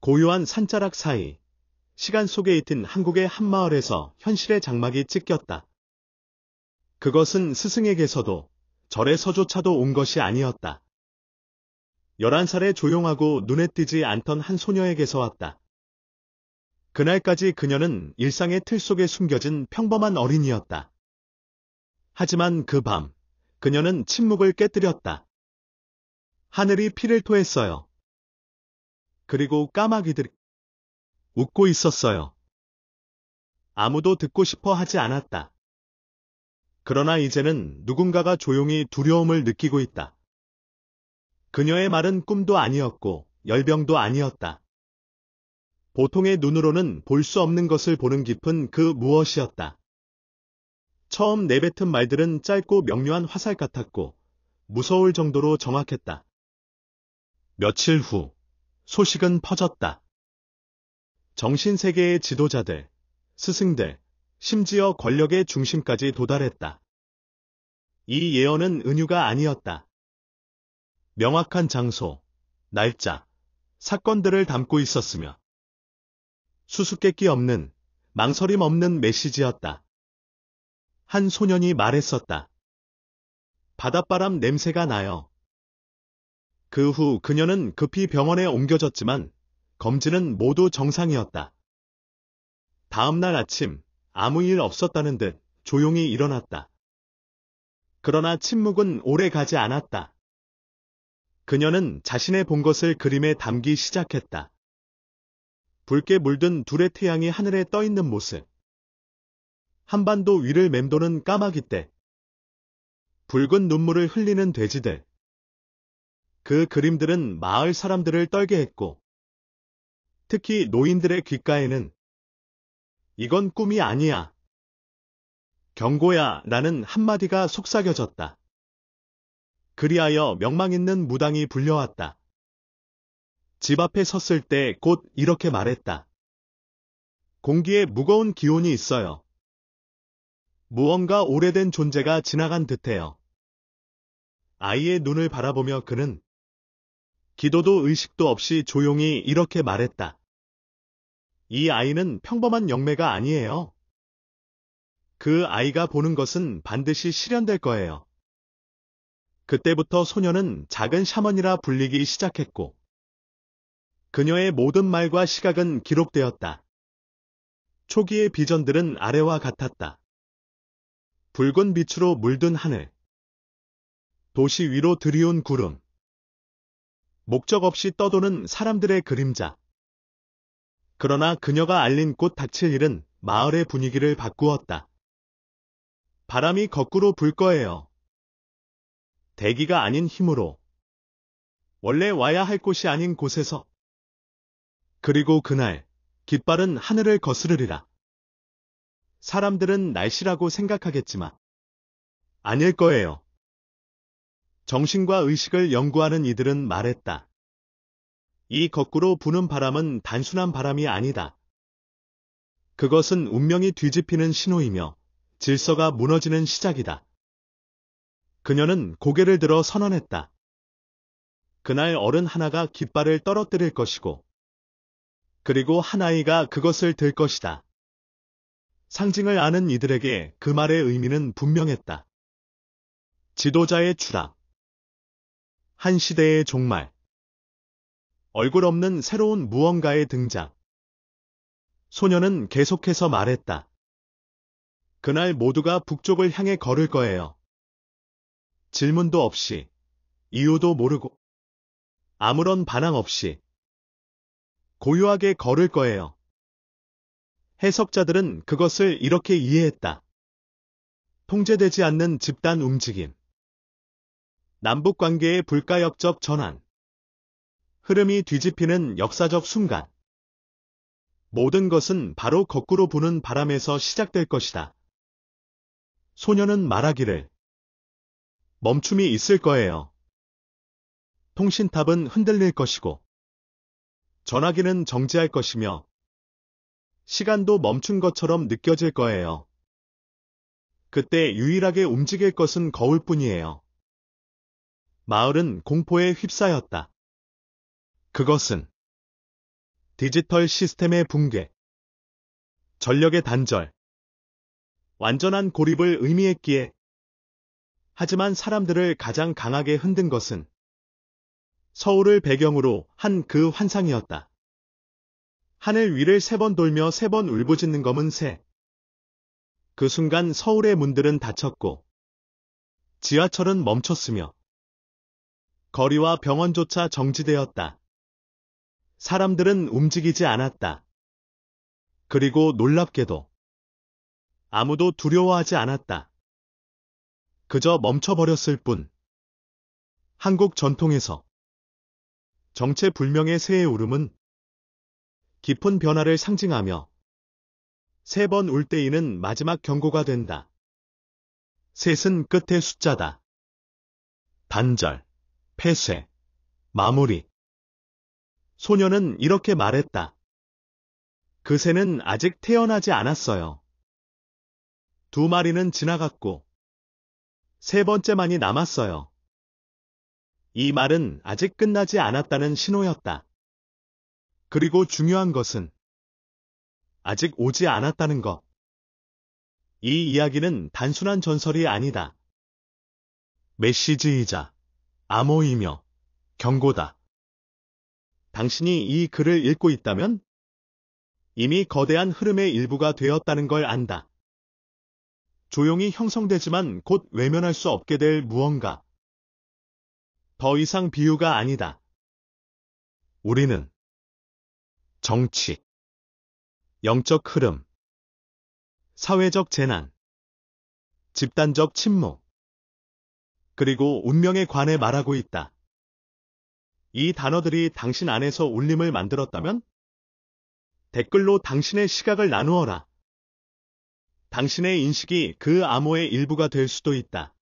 고요한 산자락 사이, 시간 속에 있던 한국의 한 마을에서 현실의 장막이 찢겼다. 그것은 스승에게서도 절에서조차도 온 것이 아니었다. 11살의 조용하고 눈에 띄지 않던 한 소녀에게서 왔다. 그날까지 그녀는 일상의 틀 속에 숨겨진 평범한 어린이였다. 하지만 그 밤, 그녀는 침묵을 깨뜨렸다. 하늘이 피를 토했어요. 그리고 까마귀들이 웃고 있었어요. 아무도 듣고 싶어 하지 않았다. 그러나 이제는 누군가가 조용히 두려움을 느끼고 있다. 그녀의 말은 꿈도 아니었고 열병도 아니었다. 보통의 눈으로는 볼 수 없는 것을 보는 깊은 그 무엇이었다. 처음 내뱉은 말들은 짧고 명료한 화살 같았고 무서울 정도로 정확했다. 며칠 후 소식은 퍼졌다. 정신세계의 지도자들, 스승들, 심지어 권력의 중심까지 도달했다. 이 예언은 은유가 아니었다. 명확한 장소, 날짜, 사건들을 담고 있었으며 수수께끼 없는, 망설임 없는 메시지였다. 한 소년이 말했었다. 바닷바람 냄새가 나요. 그 후 그녀는 급히 병원에 옮겨졌지만 검진은 모두 정상이었다. 다음 날 아침 아무 일 없었다는 듯 조용히 일어났다. 그러나 침묵은 오래 가지 않았다. 그녀는 자신의 본 것을 그림에 담기 시작했다. 붉게 물든 둘의 태양이 하늘에 떠 있는 모습. 한반도 위를 맴도는 까마귀떼. 붉은 눈물을 흘리는 돼지들. 그 그림들은 마을 사람들을 떨게 했고, 특히 노인들의 귓가에는 이건 꿈이 아니야. 경고야 라는 한마디가 속삭여졌다. 그리하여 명망 있는 무당이 불려왔다. 집 앞에 섰을 때 곧 이렇게 말했다. 공기에 무거운 기운이 있어요. 무언가 오래된 존재가 지나간 듯해요. 아이의 눈을 바라보며 그는 기도도 의식도 없이 조용히 이렇게 말했다. 이 아이는 평범한 영매가 아니에요. 그 아이가 보는 것은 반드시 실현될 거예요. 그때부터 소녀는 작은 샤먼이라 불리기 시작했고, 그녀의 모든 말과 시각은 기록되었다. 초기의 비전들은 아래와 같았다. 붉은 빛으로 물든 하늘, 도시 위로 드리운 구름, 목적 없이 떠도는 사람들의 그림자. 그러나 그녀가 알린 곧 닥칠 일은 마을의 분위기를 바꾸었다. 바람이 거꾸로 불 거예요. 대기가 아닌 힘으로. 원래 와야 할 곳이 아닌 곳에서. 그리고 그날, 깃발은 하늘을 거스르리라. 사람들은 날씨라고 생각하겠지만 아닐 거예요. 정신과 의식을 연구하는 이들은 말했다. 이 거꾸로 부는 바람은 단순한 바람이 아니다. 그것은 운명이 뒤집히는 신호이며 질서가 무너지는 시작이다. 그녀는 고개를 들어 선언했다. 그날 어른 하나가 깃발을 떨어뜨릴 것이고, 그리고 한 아이가 그것을 들 것이다. 상징을 아는 이들에게 그 말의 의미는 분명했다. 지도자의 추락. 한 시대의 종말. 얼굴 없는 새로운 무언가의 등장. 소녀는 계속해서 말했다. 그날 모두가 북쪽을 향해 걸을 거예요. 질문도 없이, 이유도 모르고, 아무런 반항 없이, 고요하게 걸을 거예요. 해석자들은 그것을 이렇게 이해했다. 통제되지 않는 집단 움직임. 남북 관계의 불가역적 전환. 흐름이 뒤집히는 역사적 순간. 모든 것은 바로 거꾸로 부는 바람에서 시작될 것이다. 소녀는 말하기를. 멈춤이 있을 거예요. 통신탑은 흔들릴 것이고, 전화기는 정지할 것이며, 시간도 멈춘 것처럼 느껴질 거예요. 그때 유일하게 움직일 것은 거울뿐이에요. 마을은 공포에 휩싸였다. 그것은 디지털 시스템의 붕괴, 전력의 단절, 완전한 고립을 의미했기에 하지만 사람들을 가장 강하게 흔든 것은 서울을 배경으로 한 그 환상이었다. 하늘 위를 3번 돌며 3번 울부짖는 검은 새. 그 순간 서울의 문들은 닫혔고 지하철은 멈췄으며 거리와 병원조차 정지되었다. 사람들은 움직이지 않았다. 그리고 놀랍게도 아무도 두려워하지 않았다. 그저 멈춰버렸을 뿐. 한국 전통에서 정체불명의 새의 울음은 깊은 변화를 상징하며 3번 울 때이는 마지막 경고가 된다. 셋은 끝의 숫자다. 단절, 폐쇄, 마무리. 소녀는 이렇게 말했다. 그 새는 아직 태어나지 않았어요. 2마리는 지나갔고 3번째만이 남았어요. 이 말은 아직 끝나지 않았다는 신호였다. 그리고 중요한 것은 아직 오지 않았다는 것. 이 이야기는 단순한 전설이 아니다. 메시지이자 암호이며 경고다. 당신이 이 글을 읽고 있다면 이미 거대한 흐름의 일부가 되었다는 걸 안다. 조용히 형성되지만 곧 외면할 수 없게 될 무언가. 더 이상 비유가 아니다. 우리는 정치, 영적 흐름, 사회적 재난, 집단적 침묵, 그리고 운명에 관해 말하고 있다. 이 단어들이 당신 안에서 울림을 만들었다면 댓글로 당신의 시각을 나누어라. 당신의 인식이 그 암호의 일부가 될 수도 있다.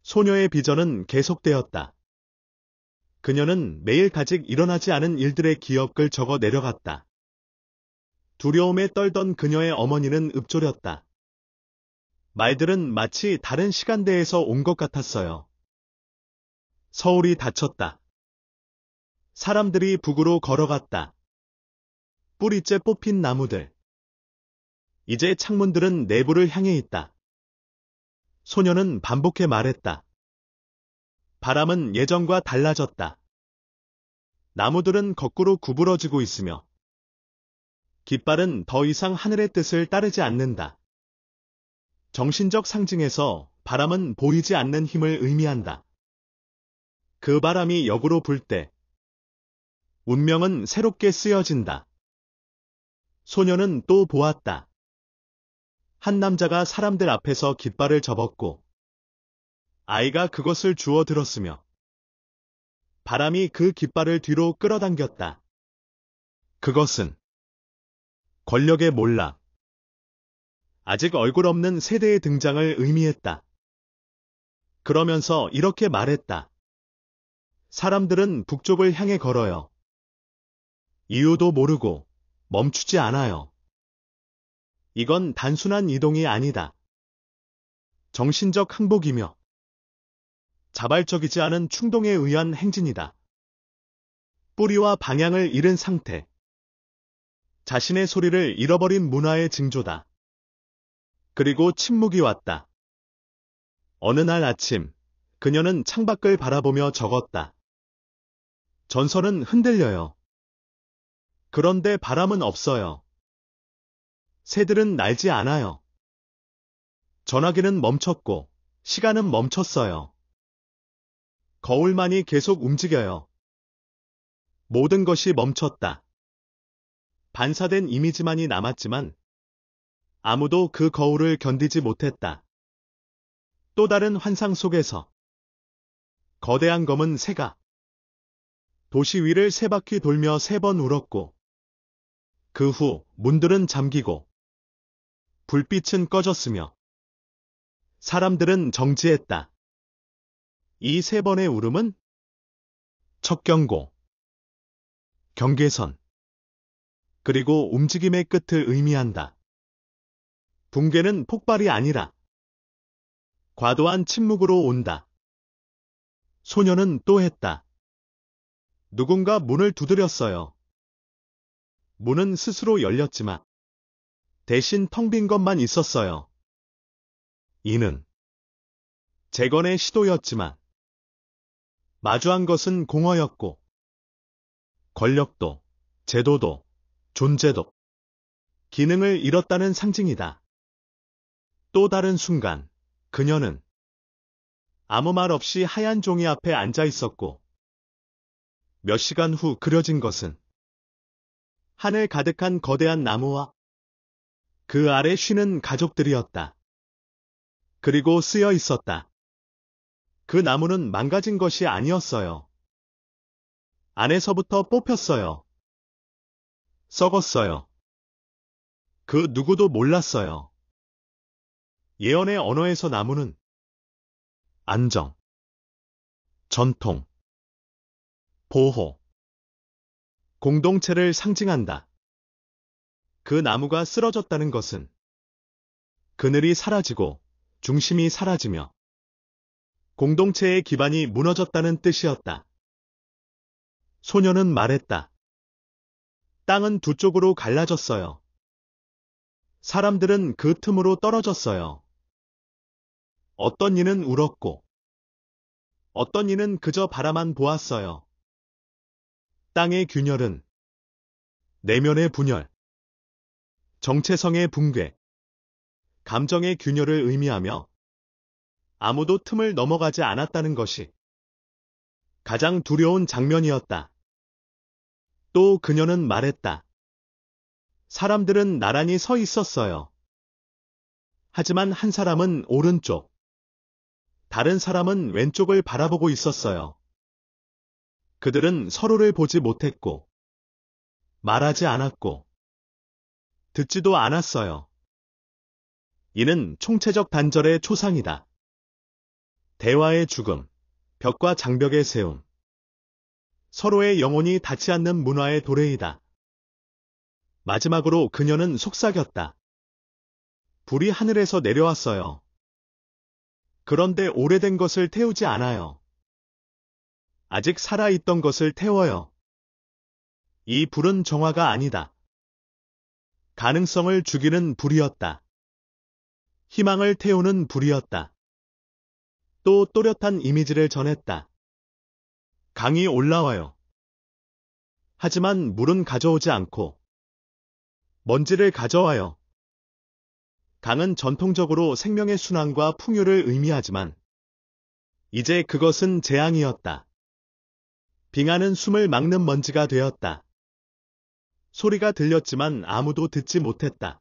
소녀의 비전은 계속되었다. 그녀는 매일 일어나지 않은 일들의 기억을 적어 내려갔다. 두려움에 떨던 그녀의 어머니는 읊조렸다. 말들은 마치 다른 시간대에서 온 것 같았어요. 서울이 닫혔다. 사람들이 북으로 걸어갔다. 뿌리째 뽑힌 나무들. 이제 창문들은 내부를 향해 있다. 소녀는 반복해 말했다. 바람은 예전과 달라졌다. 나무들은 거꾸로 구부러지고 있으며 깃발은 더 이상 하늘의 뜻을 따르지 않는다. 정신적 상징에서 바람은 보이지 않는 힘을 의미한다. 그 바람이 역으로 불 때 운명은 새롭게 쓰여진다. 소녀는 또 보았다. 한 남자가 사람들 앞에서 깃발을 접었고 아이가 그것을 주워 들었으며 바람이 그 깃발을 뒤로 끌어당겼다. 그것은 권력의 몰락, 아직 얼굴 없는 세대의 등장을 의미했다. 그러면서 이렇게 말했다. 사람들은 북쪽을 향해 걸어요. 이유도 모르고 멈추지 않아요. 이건 단순한 이동이 아니다. 정신적 항복이며 자발적이지 않은 충동에 의한 행진이다. 뿌리와 방향을 잃은 상태. 자신의 소리를 잃어버린 문화의 징조다. 그리고 침묵이 왔다. 어느 날 아침, 그녀는 창밖을 바라보며 적었다. 전설은 흔들려요. 그런데 바람은 없어요. 새들은 날지 않아요. 전화기는 멈췄고, 시간은 멈췄어요. 거울만이 계속 움직여요. 모든 것이 멈췄다. 반사된 이미지만이 남았지만 아무도 그 거울을 견디지 못했다. 또 다른 환상 속에서 거대한 검은 새가 도시 위를 3바퀴 돌며 3번 울었고 그 후 문들은 잠기고 불빛은 꺼졌으며 사람들은 정지했다. 이 3번의 울음은 첫 경고, 경계선, 그리고 움직임의 끝을 의미한다. 붕괴는 폭발이 아니라 과도한 침묵으로 온다. 소녀는 또 했다. 누군가 문을 두드렸어요. 문은 스스로 열렸지만 대신 텅 빈 것만 있었어요. 이는 재건의 시도였지만 마주한 것은 공허였고 권력도, 제도도, 존재도 기능을 잃었다는 상징이다. 또 다른 순간 그녀는 아무 말 없이 하얀 종이 앞에 앉아 있었고 몇 시간 후 그려진 것은 하늘 가득한 거대한 나무와 그 아래 쉬는 가족들이었다. 그리고 쓰여 있었다. 그 나무는 망가진 것이 아니었어요. 안에서부터 뽑혔어요. 썩었어요. 그 누구도 몰랐어요. 예언의 언어에서 나무는 안정, 전통, 보호, 공동체를 상징한다. 그 나무가 쓰러졌다는 것은 그늘이 사라지고 중심이 사라지며 공동체의 기반이 무너졌다는 뜻이었다. 소녀는 말했다. 땅은 두 쪽으로 갈라졌어요. 사람들은 그 틈으로 떨어졌어요. 어떤 이는 울었고 어떤 이는 그저 바라만 보았어요. 땅의 균열은 내면의 분열, 정체성의 붕괴, 감정의 균열을 의미하며 아무도 틈을 넘어가지 않았다는 것이 가장 두려운 장면이었다. 또 그녀는 말했다. 사람들은 나란히 서 있었어요. 하지만 한 사람은 오른쪽, 다른 사람은 왼쪽을 바라보고 있었어요. 그들은 서로를 보지 못했고, 말하지 않았고, 듣지도 않았어요. 이는 총체적 단절의 초상이다. 대화의 죽음, 벽과 장벽의 세움. 서로의 영혼이 닿지 않는 문화의 도래이다. 마지막으로 그녀는 속삭였다. 불이 하늘에서 내려왔어요. 그런데 오래된 것을 태우지 않아요. 아직 살아있던 것을 태워요. 이 불은 정화가 아니다. 가능성을 죽이는 불이었다. 희망을 태우는 불이었다. 또 또렷한 이미지를 전했다. 강이 올라와요. 하지만 물은 가져오지 않고 먼지를 가져와요. 강은 전통적으로 생명의 순환과 풍요를 의미하지만 이제 그것은 재앙이었다. 빙하는 숨을 막는 먼지가 되었다. 소리가 들렸지만 아무도 듣지 못했다.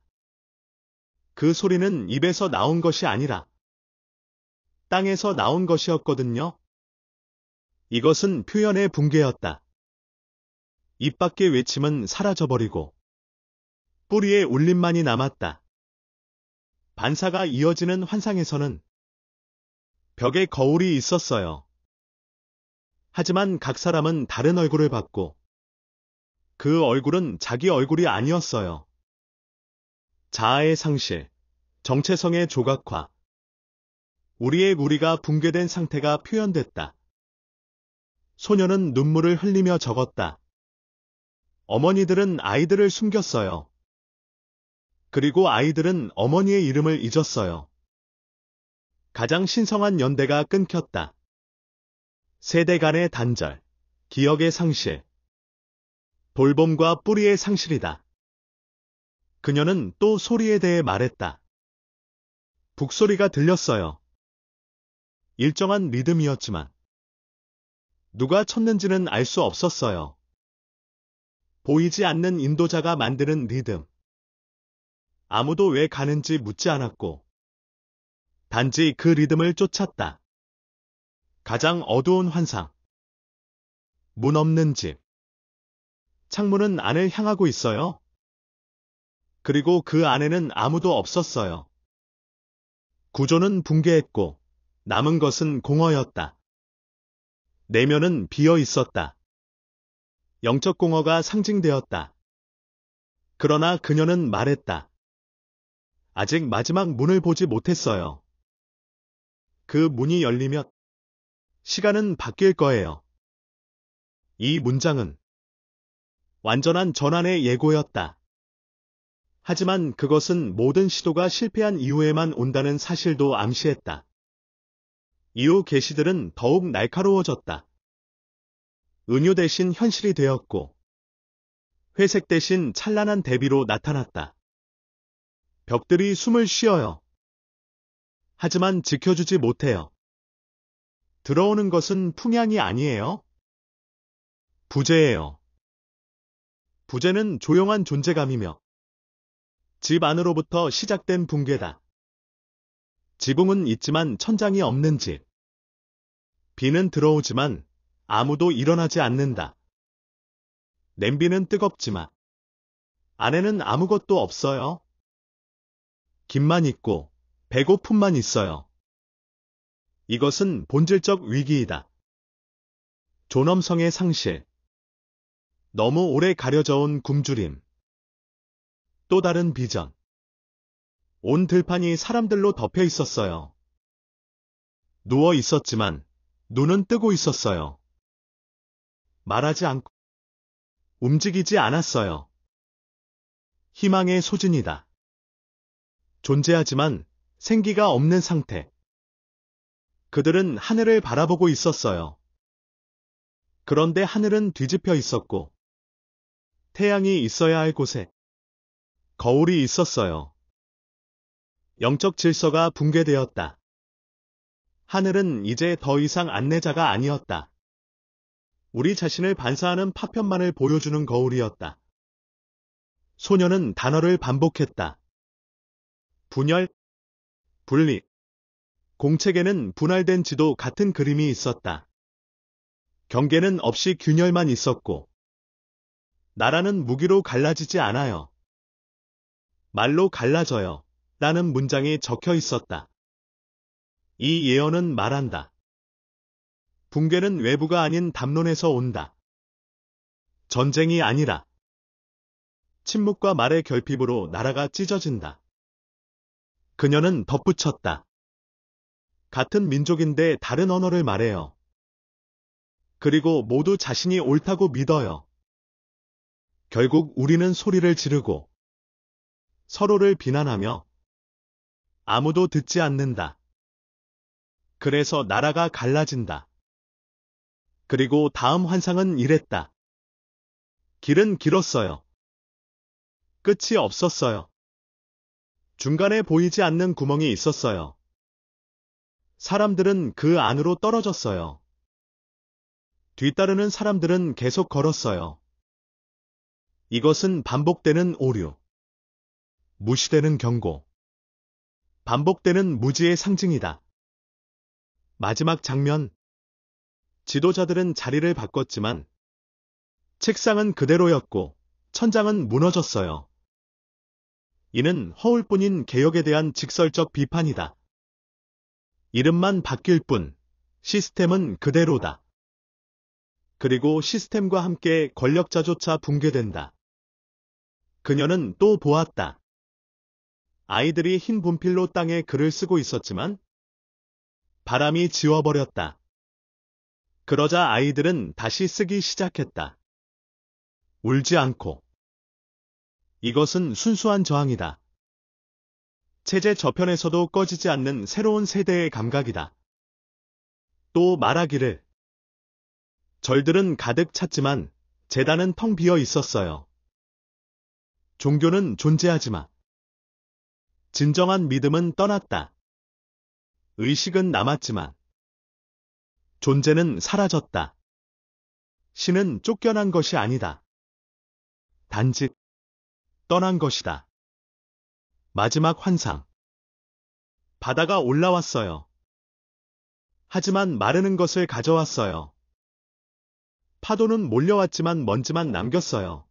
그 소리는 입에서 나온 것이 아니라 땅에서 나온 것이었거든요. 이것은 표현의 붕괴였다. 입 밖의 외침은 사라져버리고 뿌리의 울림만이 남았다. 반사가 이어지는 환상에서는 벽에 거울이 있었어요. 하지만 각 사람은 다른 얼굴을 봤고 그 얼굴은 자기 얼굴이 아니었어요. 자아의 상실, 정체성의 조각화, 우리가 붕괴된 상태가 표현됐다. 소녀는 눈물을 흘리며 적었다. 어머니들은 아이들을 숨겼어요. 그리고 아이들은 어머니의 이름을 잊었어요. 가장 신성한 연대가 끊겼다. 세대 간의 단절, 기억의 상실, 돌봄과 뿌리의 상실이다. 그녀는 또 소리에 대해 말했다. 북소리가 들렸어요. 일정한 리듬이었지만 누가 쳤는지는 알 수 없었어요. 보이지 않는 인도자가 만드는 리듬. 아무도 왜 가는지 묻지 않았고 단지 그 리듬을 쫓았다. 가장 어두운 환상. 문 없는 집. 창문은 안을 향하고 있어요. 그리고 그 안에는 아무도 없었어요. 구조는 붕괴했고 남은 것은 공허였다. 내면은 비어 있었다. 영적 공허가 상징되었다. 그러나 그녀는 말했다. 아직 마지막 문을 보지 못했어요. 그 문이 열리면 시간은 바뀔 거예요. 이 문장은 완전한 전환의 예고였다. 하지만 그것은 모든 시도가 실패한 이후에만 온다는 사실도 암시했다. 이후 계시들은 더욱 날카로워졌다. 은유 대신 현실이 되었고, 회색 대신 찬란한 대비로 나타났다. 벽들이 숨을 쉬어요. 하지만 지켜주지 못해요. 들어오는 것은 풍향이 아니에요. 부재예요. 부재는 조용한 존재감이며 집 안으로부터 시작된 붕괴다. 지붕은 있지만 천장이 없는 집. 비는 들어오지만 아무도 일어나지 않는다. 냄비는 뜨겁지만 안에는 아무것도 없어요. 김만 있고 배고픔만 있어요. 이것은 본질적 위기이다. 존엄성의 상실. 너무 오래 가려져 온 굶주림. 또 다른 비전. 온 들판이 사람들로 덮여 있었어요. 누워 있었지만 눈은 뜨고 있었어요. 말하지 않고 움직이지 않았어요. 희망의 소진이다. 존재하지만 생기가 없는 상태. 그들은 하늘을 바라보고 있었어요. 그런데 하늘은 뒤집혀 있었고, 태양이 있어야 할 곳에 거울이 있었어요. 영적 질서가 붕괴되었다. 하늘은 이제 더 이상 안내자가 아니었다. 우리 자신을 반사하는 파편만을 보여주는 거울이었다. 소녀는 단어를 반복했다. 분열, 분리. 공책에는 분할된 지도 같은 그림이 있었다. 경계는 없이 균열만 있었고, 나라는 무기로 갈라지지 않아요. 말로 갈라져요. 라는 문장이 적혀 있었다. 이 예언은 말한다. 붕괴는 외부가 아닌 담론에서 온다. 전쟁이 아니라 침묵과 말의 결핍으로 나라가 찢어진다. 그녀는 덧붙였다. 같은 민족인데 다른 언어를 말해요. 그리고 모두 자신이 옳다고 믿어요. 결국 우리는 소리를 지르고 서로를 비난하며 아무도 듣지 않는다. 그래서 나라가 갈라진다. 그리고 다음 환상은 이랬다. 길은 길었어요. 끝이 없었어요. 중간에 보이지 않는 구멍이 있었어요. 사람들은 그 안으로 떨어졌어요. 뒤따르는 사람들은 계속 걸었어요. 이것은 반복되는 오류. 무시되는 경고. 반복되는 무지의 상징이다. 마지막 장면. 지도자들은 자리를 바꿨지만 책상은 그대로였고 천장은 무너졌어요. 이는 허울뿐인 개혁에 대한 직설적 비판이다. 이름만 바뀔 뿐 시스템은 그대로다. 그리고 시스템과 함께 권력자조차 붕괴된다. 그녀는 또 보았다. 아이들이 흰 분필로 땅에 글을 쓰고 있었지만 바람이 지워버렸다. 그러자 아이들은 다시 쓰기 시작했다. 울지 않고. 이것은 순수한 저항이다. 체제 저편에서도 꺼지지 않는 새로운 세대의 감각이다. 또 말하기를. 절들은 가득 찼지만 제단은 텅 비어 있었어요. 종교는 존재하지만 진정한 믿음은 떠났다. 의식은 남았지만 존재는 사라졌다. 신은 쫓겨난 것이 아니다. 단지 떠난 것이다. 마지막 환상. 바다가 올라왔어요. 하지만 마르는 것을 가져왔어요. 파도는 몰려왔지만 먼지만 남겼어요.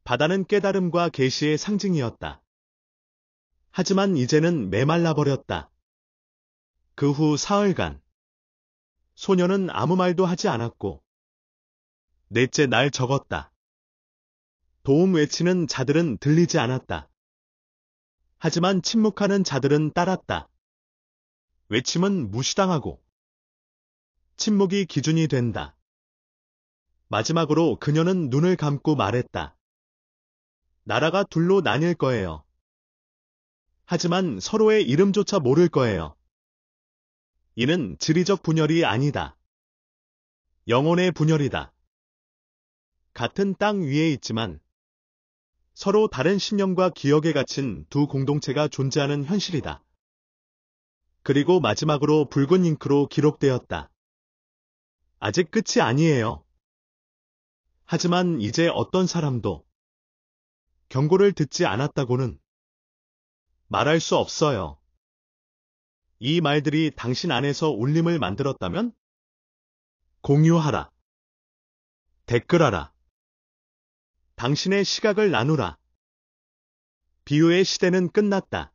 바다는 깨달음과 계시의 상징이었다. 하지만 이제는 메말라 버렸다. 그 후 사흘간 소녀는 아무 말도 하지 않았고 넷째 날 적었다. 도움 외치는 자들은 들리지 않았다. 하지만 침묵하는 자들은 따랐다. 외침은 무시당하고 침묵이 기준이 된다. 마지막으로 그녀는 눈을 감고 말했다. 나라가 둘로 나뉠 거예요. 하지만 서로의 이름조차 모를 거예요. 이는 지리적 분열이 아니다. 영혼의 분열이다. 같은 땅 위에 있지만 서로 다른 신념과 기억에 갇힌 두 공동체가 존재하는 현실이다. 그리고 마지막으로 붉은 잉크로 기록되었다. 아직 끝이 아니에요. 하지만 이제 어떤 사람도 경고를 듣지 않았다고는 말할 수 없어요. 이 말들이 당신 안에서 울림을 만들었다면? 공유하라. 댓글하라. 당신의 시각을 나누라. 비유의 시대는 끝났다.